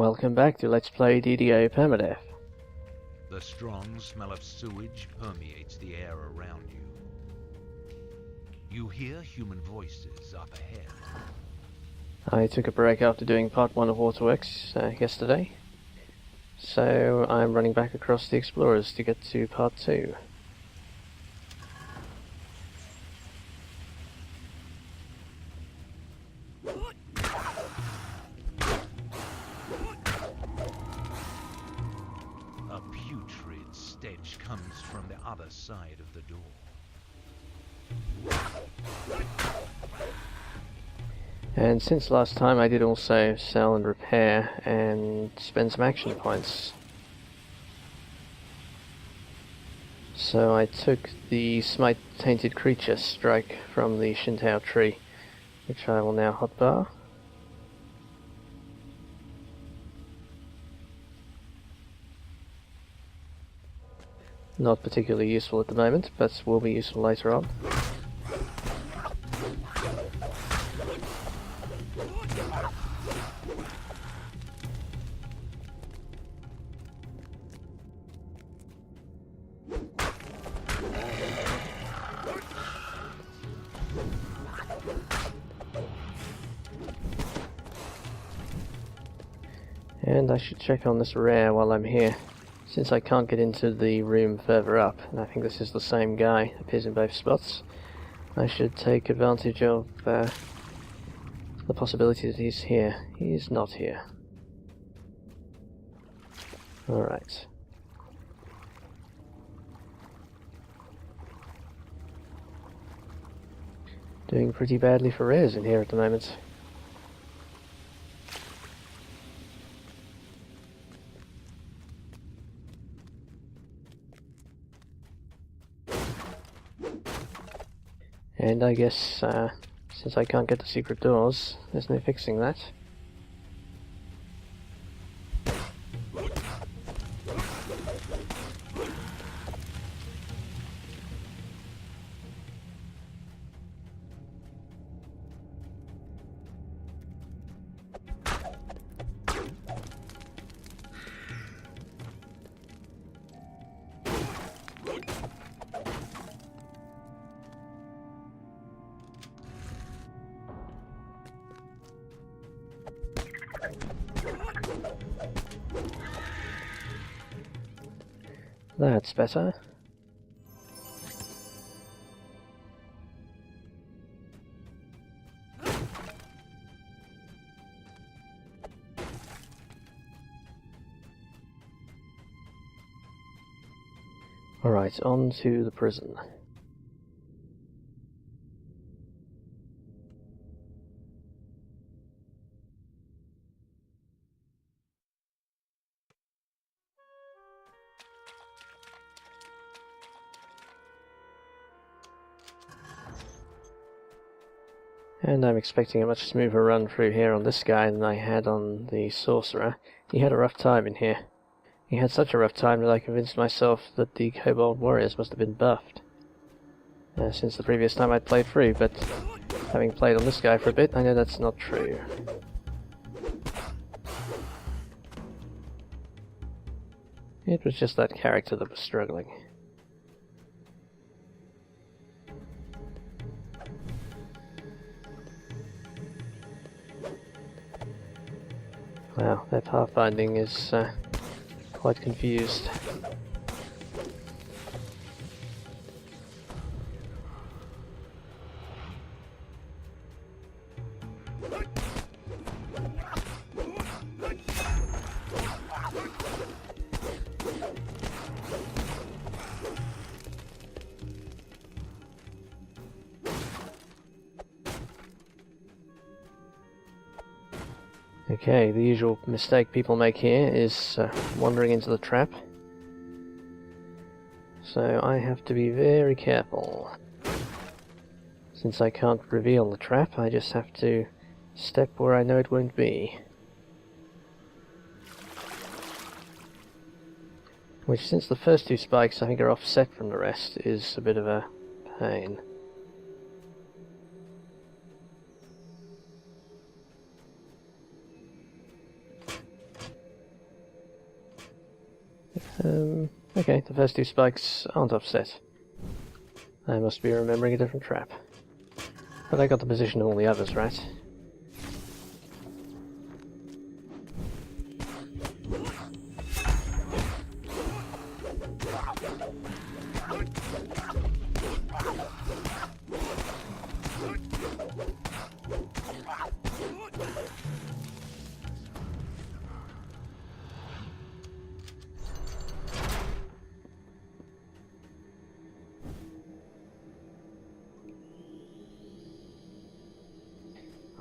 Welcome back to Let's Play DDO Permadeath. The strong smell of sewage permeates the air around you. You hear human voices up ahead. I took a break after doing part 1 of Waterworks yesterday, so I'm running back across the Explorers to get to part 2. A putrid stench comes from the other side of the door. And since last time I did also sell and repair and spend some action points. So I took the Smite Tainted Creature strike from the Shintao tree, which I will now hotbar. Not particularly useful at the moment, but will be useful later on. And I should check on this rare while I'm here, since I can't get into the room further up, and I think this is the same guy, appears in both spots. I should take advantage of the possibility that he's here. He is not here. Alright. Doing pretty badly for rares in here at the moment. And I guess, since I can't get the secret doors, there's no fixing that. That's better. Alright, on to the prison. And I'm expecting a much smoother run through here on this guy than I had on the Sorcerer. He had a rough time in here. He had such a rough time that I convinced myself that the Kobold warriors must have been buffed since the previous time I'd played through, but having played on this guy for a bit, I know that's not true. It was just that character that was struggling. Wow, their pathfinding is quite confused. Okay, the usual mistake people make here is wandering into the trap. So I have to be very careful. Since I can't reveal the trap, I just have to step where I know it won't be. Which, since the first two spikes I think are offset from the rest, is a bit of a pain. Okay, the first two spikes aren't offset. I must be remembering a different trap. But I got the position of all the others, right?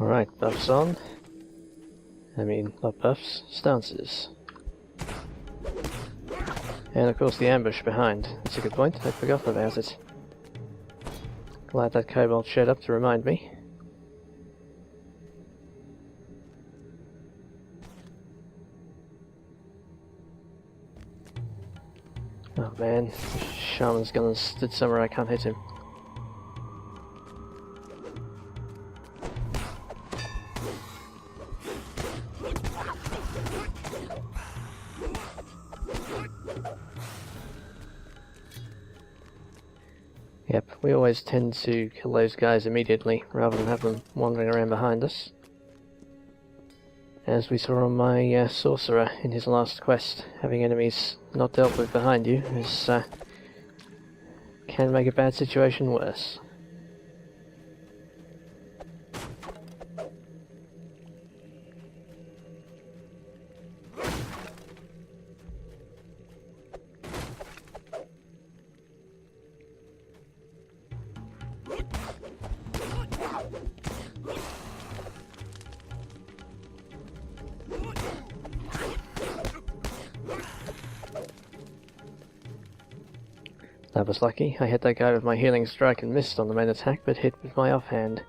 Alright, buffs on. I mean, not buffs, stances. And of course the ambush behind. That's a good point, I'd forgotten about it. Glad that Kobold showed up to remind me. Oh man, Shaman's gun stood somewhere I can't hit him. Yep, we always tend to kill those guys immediately, rather than have them wandering around behind us. As we saw on my sorcerer in his last quest, having enemies not dealt with behind you is, can make a bad situation worse. That was lucky. I hit that guy with my healing strike and missed on the main attack, but hit with my offhand.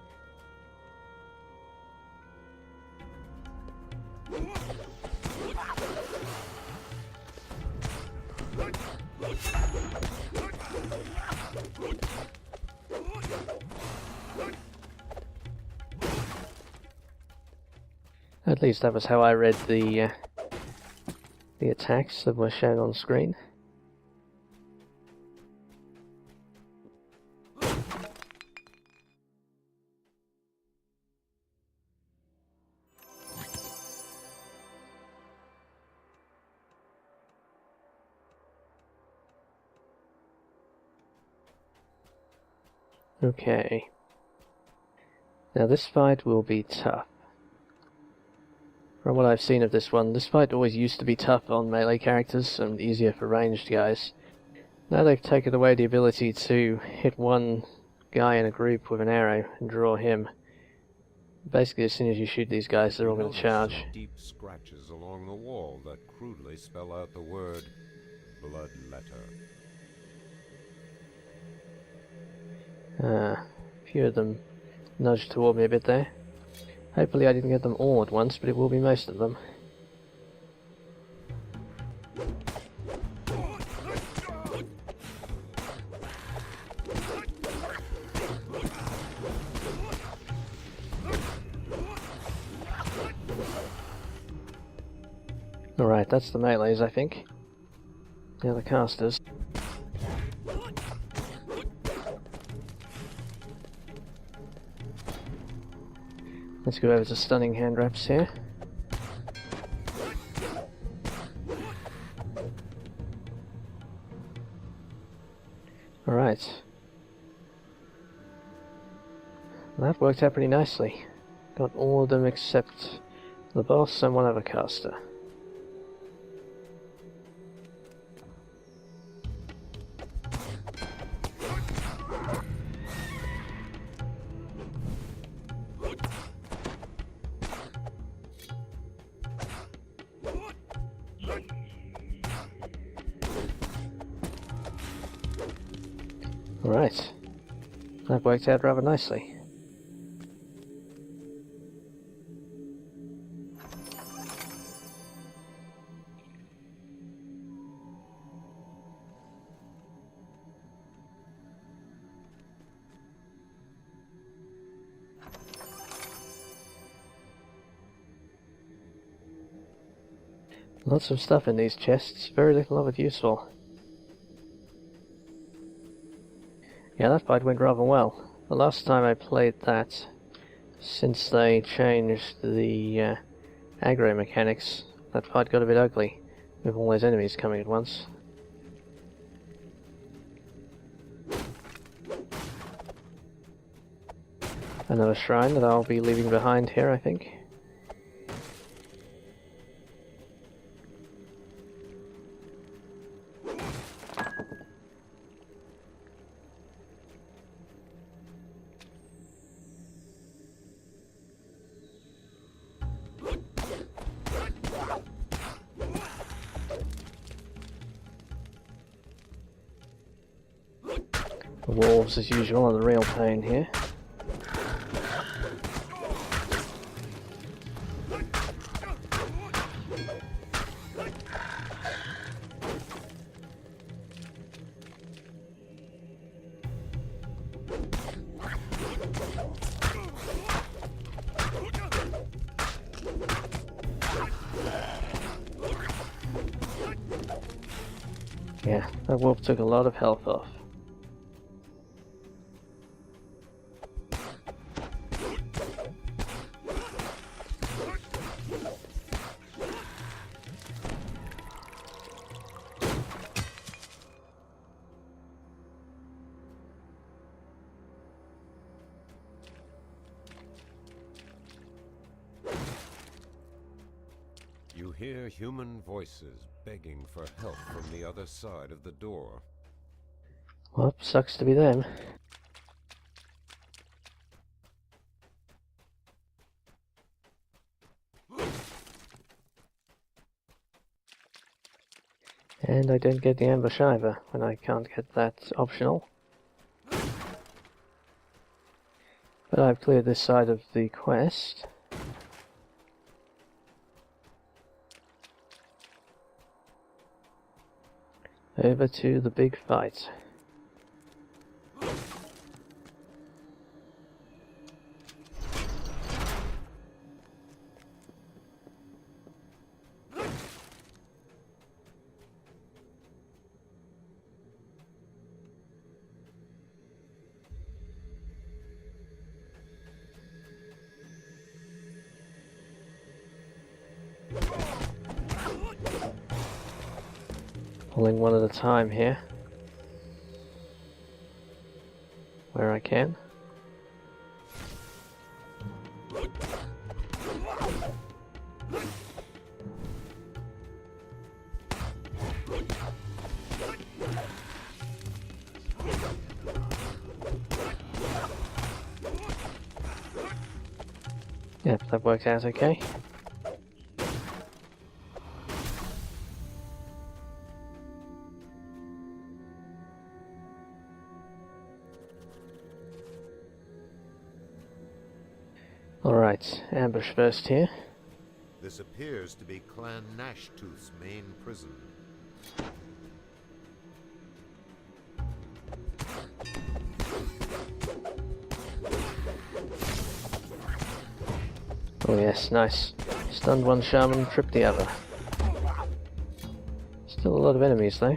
At least that was how I read the attacks that were shown on screen. Okay. Now this fight will be tough. From what I've seen of this one, this fight always used to be tough on melee characters and easier for ranged guys. Now they've taken away the ability to hit one guy in a group with an arrow and draw him. Basically, as soon as you shoot these guys, they're all going to charge. Deep scratches along the wall that crudely spell out the word bloodletter. A few of them nudged toward me a bit there. Hopefully I didn't get them all at once, but it will be most of them. Alright, that's the melees, I think. Now the casters. Let's go over to stunning hand wraps here. Alright. That worked out pretty nicely. Got all of them except the boss and one other caster. Alright, that worked out rather nicely. Lots of stuff in these chests, very little of it useful. Yeah, that fight went rather well. The last time I played that, since they changed the aggro mechanics, that fight got a bit ugly, with all those enemies coming at once. Another shrine that I'll be leaving behind here, I think. The wolves, as usual, are the real pain here. Yeah, that wolf took a lot of health off. You hear human voices begging for help from the other side of the door. Well, sucks to be them. And I don't get the ambush either, when I can't get that optional. But I've cleared this side of the quest. Over to the big fight. Pulling one at a time here, where I can. Yep, that worked out okay. Alright, ambush first here. This appears to be Clan Gnashtooth's main prison. Oh yes, nice. Stunned one shaman, tripped the other. Still a lot of enemies though.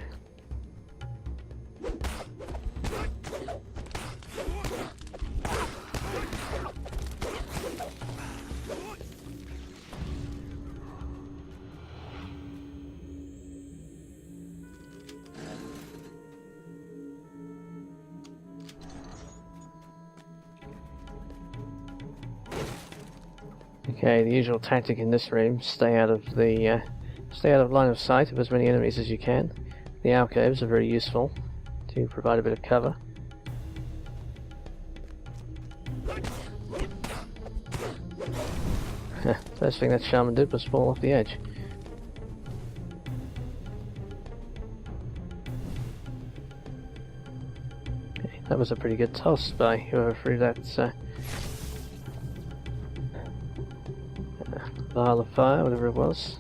Okay, the usual tactic in this room: stay out of line of sight of as many enemies as you can. The alcoves are very useful to provide a bit of cover. First thing that shaman did was fall off the edge. Okay, that was a pretty good toss by whoever threw that vial of fire, whatever it was.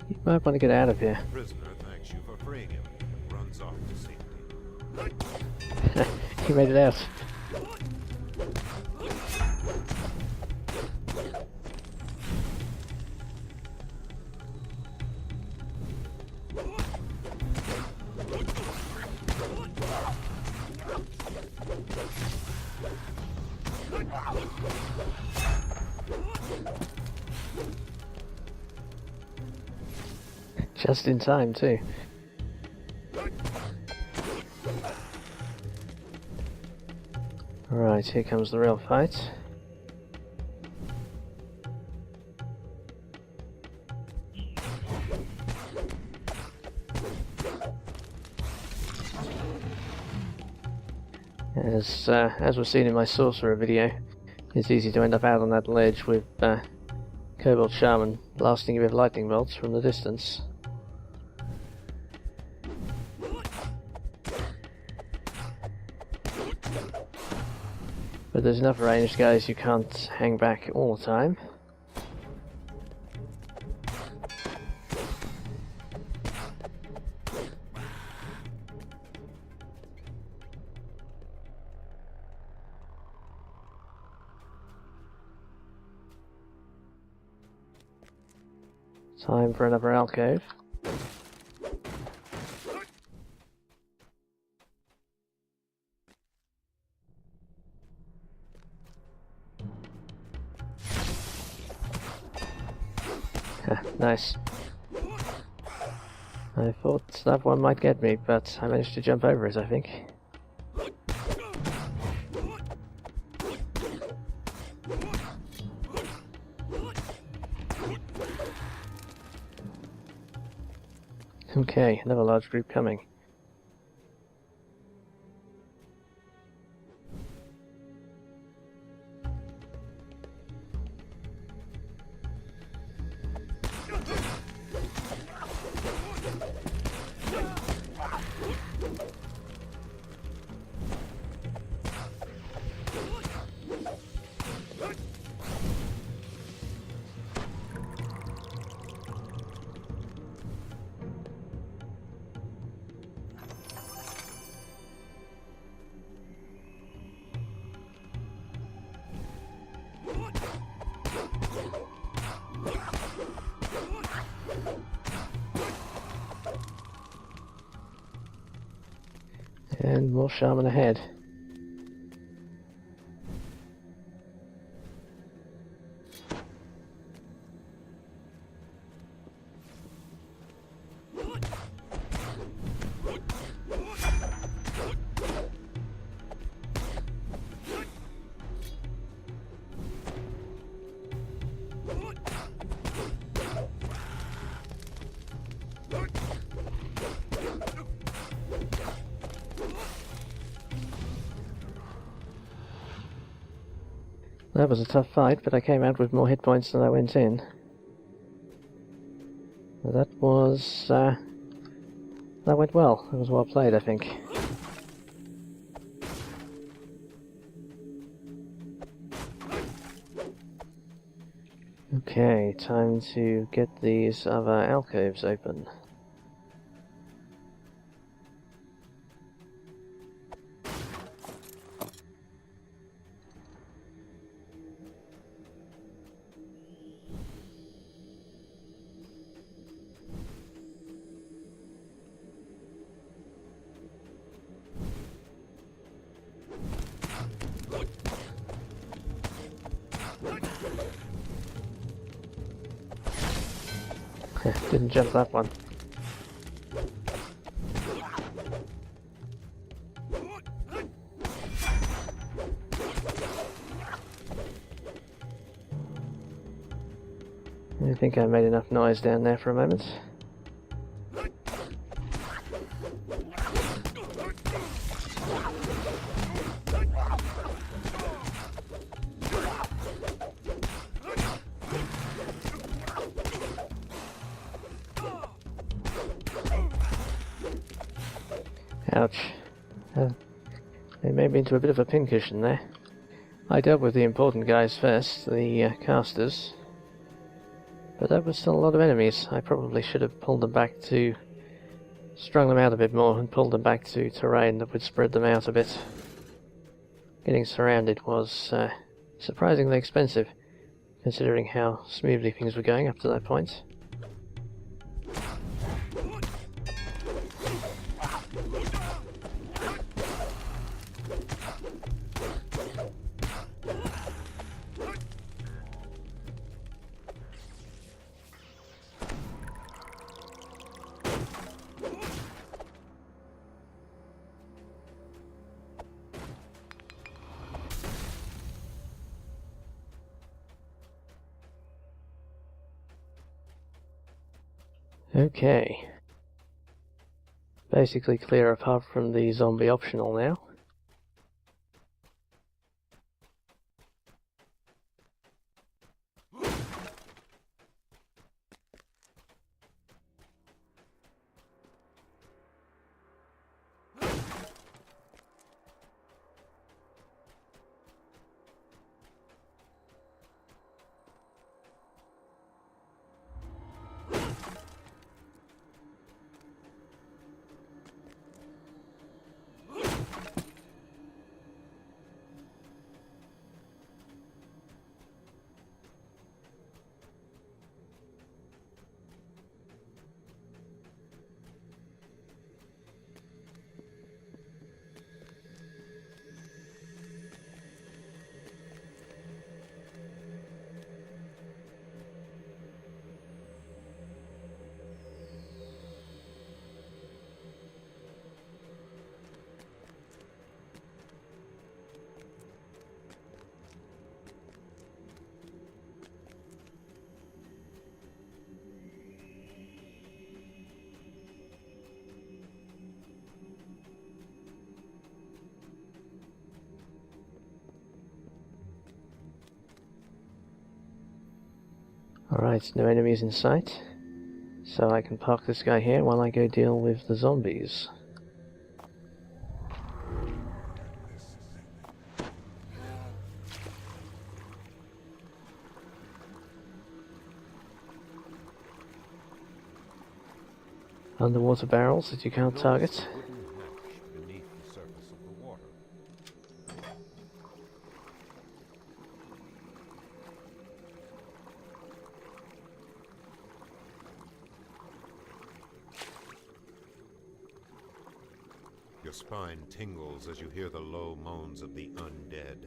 You might want to get out of here. The prisoner thanks you for freeing him and runs off to safety. He made it out. Just in time, too. Right, here comes the real fight. As was seen in my sorcerer video, it's easy to end up out on that ledge with Kobold Shaman blasting you with lightning bolts from the distance. But there's enough ranged guys you can't hang back all the time. Time for another alcove. Nice. I thought that one might get me, but I managed to jump over it, I think. Okay, another large group coming. And more shaman ahead. That was a tough fight, but I came out with more hit points than I went in. That went well. It was well played, I think. Okay, time to get these other alcoves open. Didn't jump that one. I think I made enough noise down there for a moment. Ouch. They made me into a bit of a pincushion there. I dealt with the important guys first, the casters. But that was still a lot of enemies. I probably should have pulled them back to... strung them out a bit more and pulled them back to terrain that would spread them out a bit. Getting surrounded was surprisingly expensive, considering how smoothly things were going up to that point. Okay. Basically clear apart from the zombie optional now. Alright, no enemies in sight, so I can park this guy here while I go deal with the zombies. Underwater barrels that you can't target. Wooden hatch beneath the surface of the water. Your spine tingles as you hear the low moans of the undead.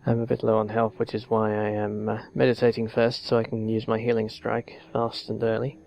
I'm a bit low on health, which is why I am meditating first, so I can use my healing strike fast and early.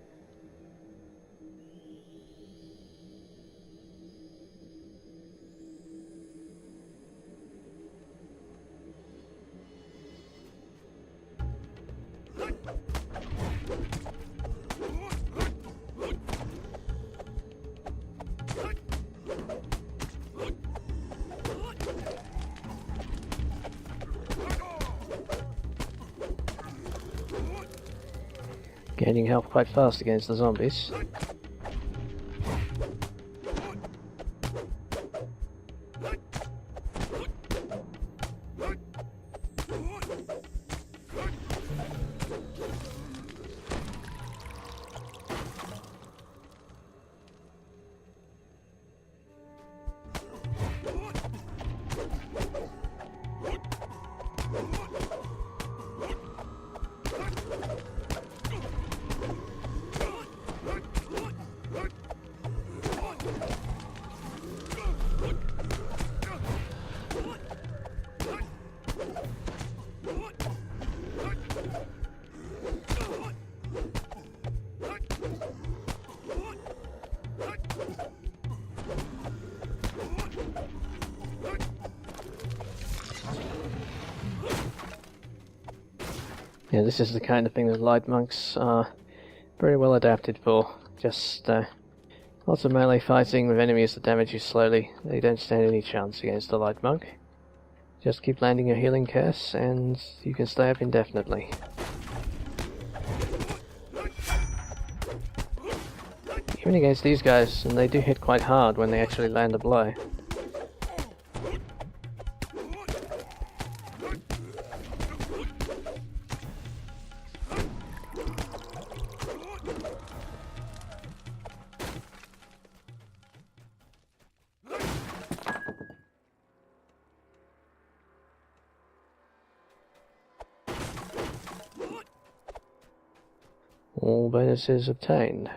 Gaining health quite fast against the zombies. Yeah, this is the kind of thing that light monks are very well adapted for. Just lots of melee fighting with enemies that damage you slowly. They don't stand any chance against a light monk. Just keep landing your healing curse and you can stay up indefinitely. Even against these guys, and they do hit quite hard when they actually land a blow. All bonuses obtained.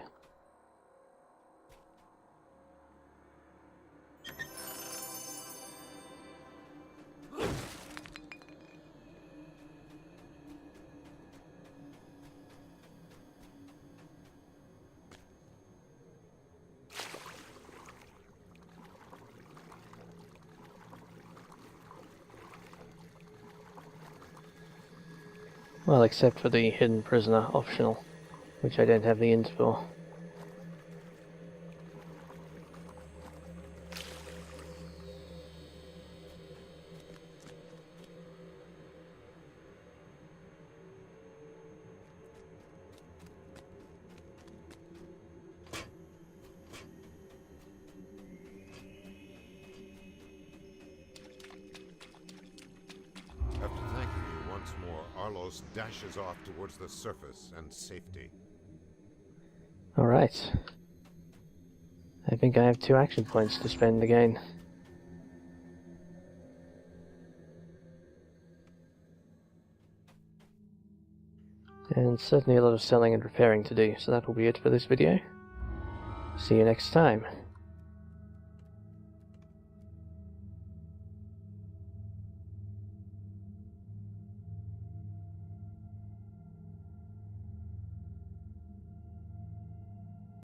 Well, except for the hidden prisoner optional, which I don't have the int for. After thanking you once more, Arlos dashes off towards the surface and safety. Alright. I think I have 2 action points to spend again. And certainly a lot of selling and repairing to do, so that will be it for this video. See you next time.